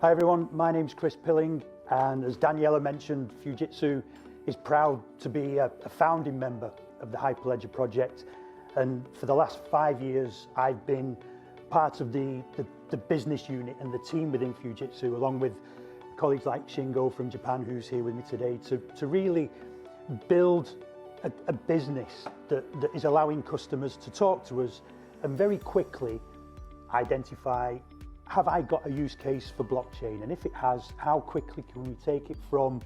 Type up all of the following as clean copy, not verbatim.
Hi everyone, my name's Chris Pilling, and as Daniela mentioned, Fujitsu is proud to be a founding member of the Hyperledger project, and for the last 5 years I've been part of the business unit and the team within Fujitsu, along with colleagues like Shingo from Japan, who's here with me today, to really build a business that is allowing customers to talk to us and very quickly identify, have I got a use case for blockchain? And if it has, how quickly can we take it from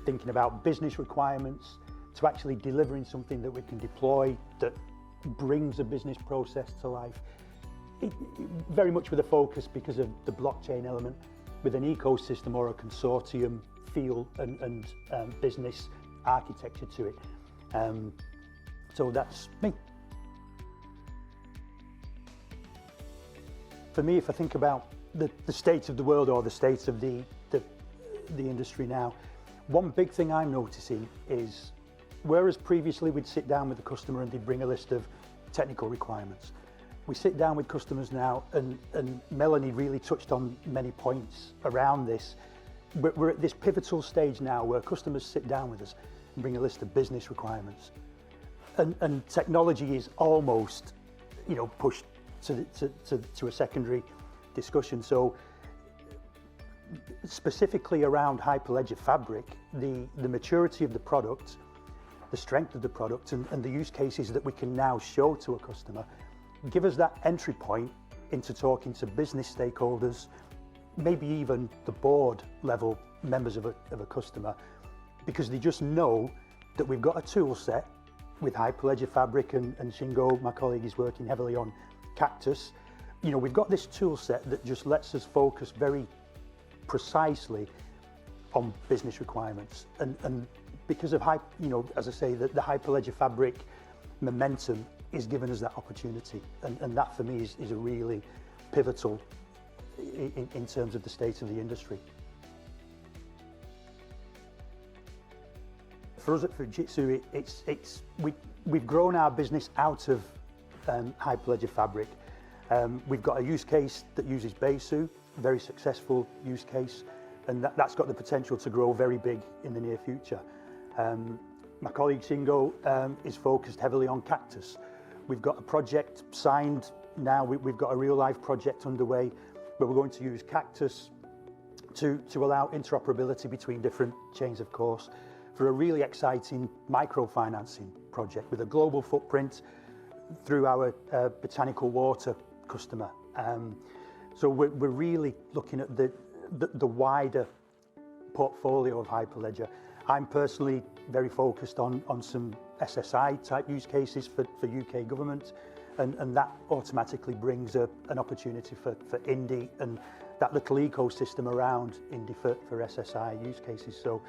thinking about business requirements to actually delivering something that we can deploy that brings a business process to life? Very much with a focus because of the blockchain element, with an ecosystem or a consortium feel and business architecture to it. So that's me. For me, if I think about the state of the world or the state of the industry now, one big thing I'm noticing is, whereas previously we'd sit down with the customer and they'd bring a list of technical requirements, we sit down with customers now, and Melanie really touched on many points around this. We're at this pivotal stage now where customers sit down with us and bring a list of business requirements, and technology is almost, pushed to a secondary discussion. So specifically around Hyperledger Fabric, the maturity of the product, the strength of the product, and the use cases that we can now show to a customer give us that entry point into talking to business stakeholders, maybe even the board level members of a customer, because they just know that we've got a tool set with Hyperledger Fabric, and Shingo, my colleague, is working heavily on Cactus. We've got this tool set that just lets us focus very precisely on business requirements, and because of as I say, the Hyperledger Fabric momentum is giving us that opportunity, and that for me is a really pivotal in terms of the state of the industry. For us at Fujitsu, we've grown our business out of Hyperledger Fabric. We've got a use case that uses Besu, very successful use case, and that's got the potential to grow very big in the near future. My colleague Shingo is focused heavily on Cactus. We've got a project signed now, we've got a real life project underway where we're going to use Cactus to allow interoperability between different chains of course, for a really exciting microfinancing project with a global footprint through our botanical water customer. So we're really looking at the wider portfolio of Hyperledger. I'm personally very focused on some SSI type use cases for UK government, and that automatically brings an opportunity for Indie and that little ecosystem around Indie for SSI use cases. So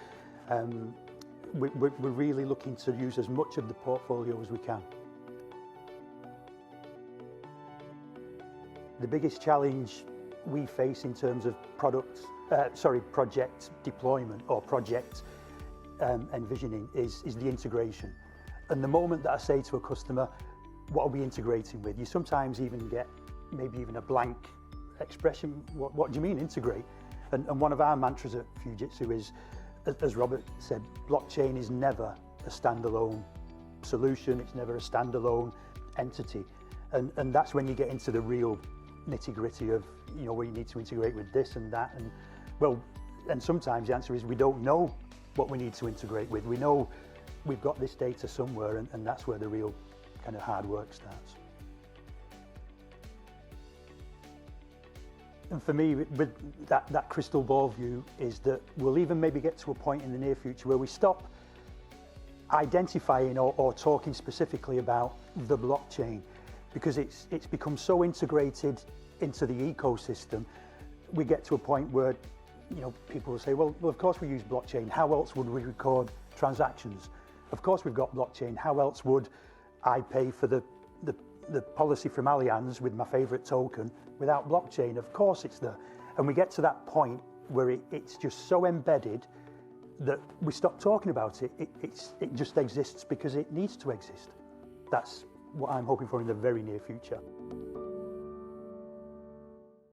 we're really looking to use as much of the portfolio as we can. The biggest challenge we face in terms of project deployment or project envisioning is the integration. And the moment that I say to a customer, what are we integrating with? You sometimes even get maybe even a blank expression. What do you mean integrate? And one of our mantras at Fujitsu is, as Robert said, blockchain is never a standalone solution. It's never a standalone entity. And that's when you get into the real nitty-gritty of, where you need to integrate with this and that. And sometimes the answer is we don't know what we need to integrate with. We know we've got this data somewhere, and that's where the real kind of hard work starts. And for me, with that crystal ball view, is that we'll even maybe get to a point in the near future where we stop identifying or talking specifically about the blockchain, because it's become so integrated into the ecosystem. We get to a point where people will say, well, of course we use blockchain. How else would we record transactions? Of course we've got blockchain. How else would I pay for the policy from Allianz with my favorite token without blockchain? Of course it's there. And we get to that point where it's just so embedded that we stop talking about it. It just exists because it needs to exist. That's what I'm hoping for in the very near future.